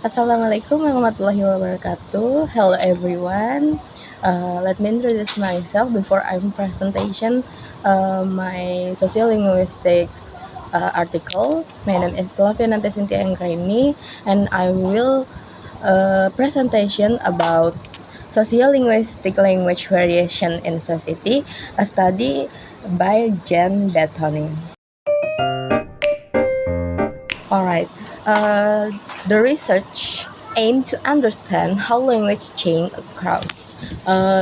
Assalamualaikum warahmatullahi wabarakatuh. Hello everyone. Let me introduce myself before I'm presentation my sociolinguistics article. My name is Lavianante Cynthia Anggraini, and I will presentation about sociolinguistic language variation in society, a study by Jen Bettoni. Alright, uh, the research aimed to understand how language change across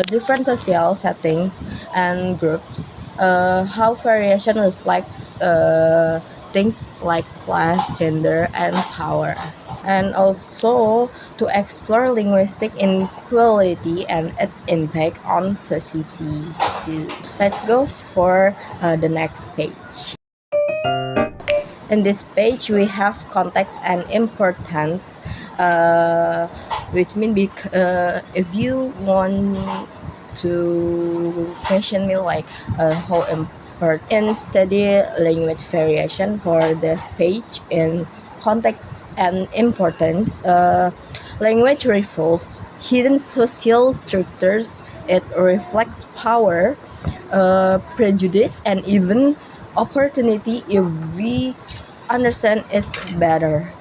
different social settings and groups, how variation reflects things like class, gender, and power, and also to explore linguistic inequality and its impact on society. Let's go for the next page. In this page, we have context and importance, which means if you want to question me like how important study language variation for this page in context and importance, language reveals hidden social structures. It reflects power, prejudice, and even opportunity. If we understand it better,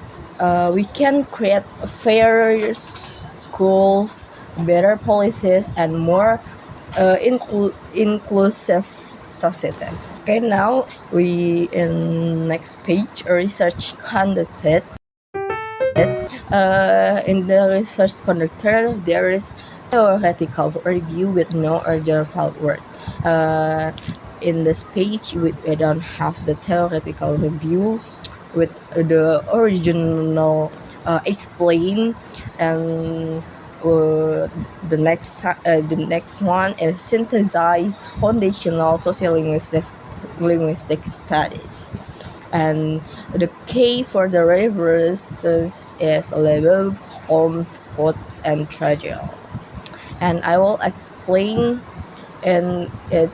we can create fairer schools, better policies, and more inclusive societies. Okay, now we in next page research conducted. In the research conducted, there is theoretical review with no original word. In this page, we don't have the theoretical review with the original explain, and the next one is synthesized foundational linguistic studies. And the key for the references is Lebev, Holmes, Potts, and Tragel. And I will explain in it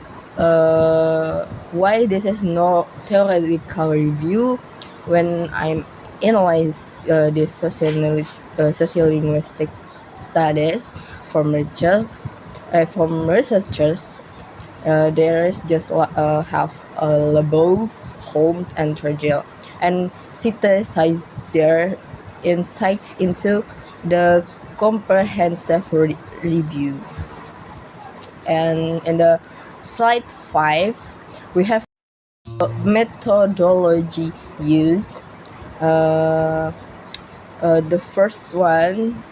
why this is no theoretical review when I'm analyze this sociolinguistic studies from researchers. There is just have Lebev, Holmes, and Tragel, and synthesize their insights into the comprehensive review. And in the slide 5, we have methodology used. The first one,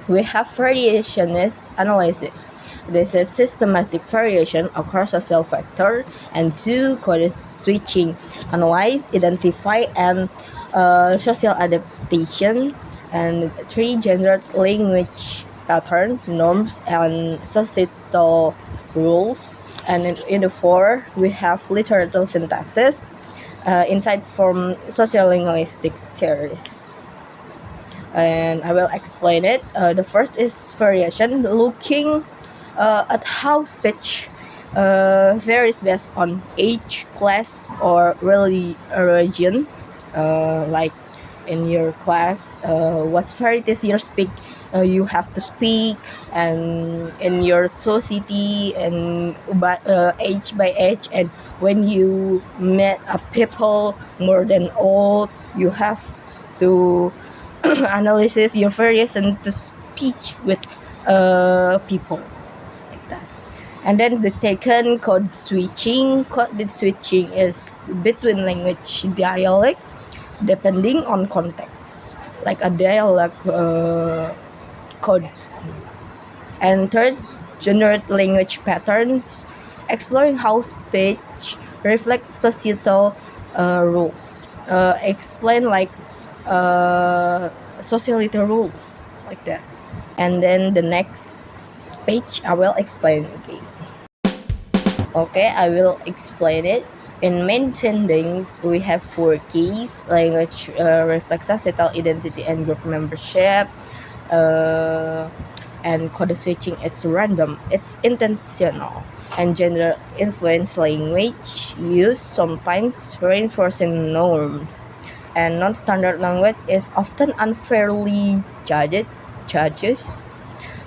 we have variationist analysis. This is systematic variation across social factor, and 2 code switching, analyze, identify, and social adaptation, and 3 gendered language pattern, norms, and societal rules. And in the 4, we have literature syntaxis, insight from sociolinguistic theories. And I will explain it. The first is variation, looking at how speech varies based on age, class, or religion. Like in your class, what varieties you speak, you have to speak, and in your society, and age by age, and when you met a people more than old, you have to analysis your variation to speech with people like that. And then the second, code switching. Code switching is between language dialect depending on context, like a dialect code. And third, gendered language patterns, exploring how speech reflects societal rules. Explain like sociality rules like that. And then the next page I will explain again. Okay, I will explain it. In main findings, we have 4 keys: language reflects societal identity and group membership, and code switching, it's random, it's intentional, and gender influence language use, sometimes reinforcing norms. and non-standard language is often unfairly judged,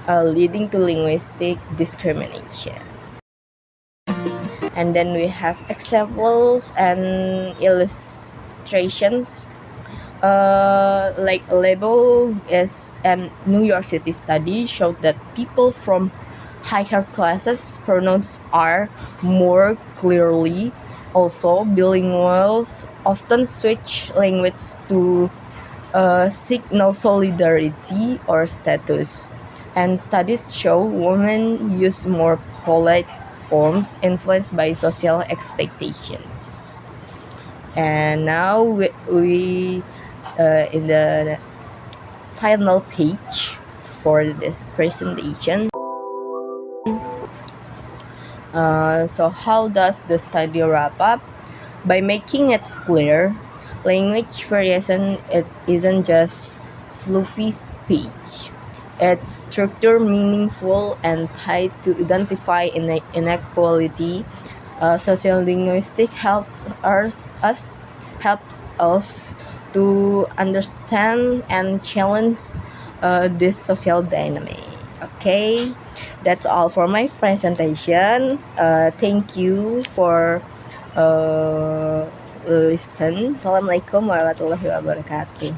leading to linguistic discrimination. And then we have examples and illustrations. Like Lebo is and New York City study showed that people from higher classes pronounce R more clearly. Also, bilinguals often switch language to signal solidarity or status. And studies show women use more polite forms influenced by social expectations. And now we in the final page for this presentation. So how does the study wrap up? By making it clear, language variation it isn't just sloppy speech. It's structure meaningful and tied to identify inequality. Social linguistic helps us to understand and challenge this social dynamic. Okay, that's all for my presentation. Thank you for listen. Assalamualaikum warahmatullahi wabarakatuh.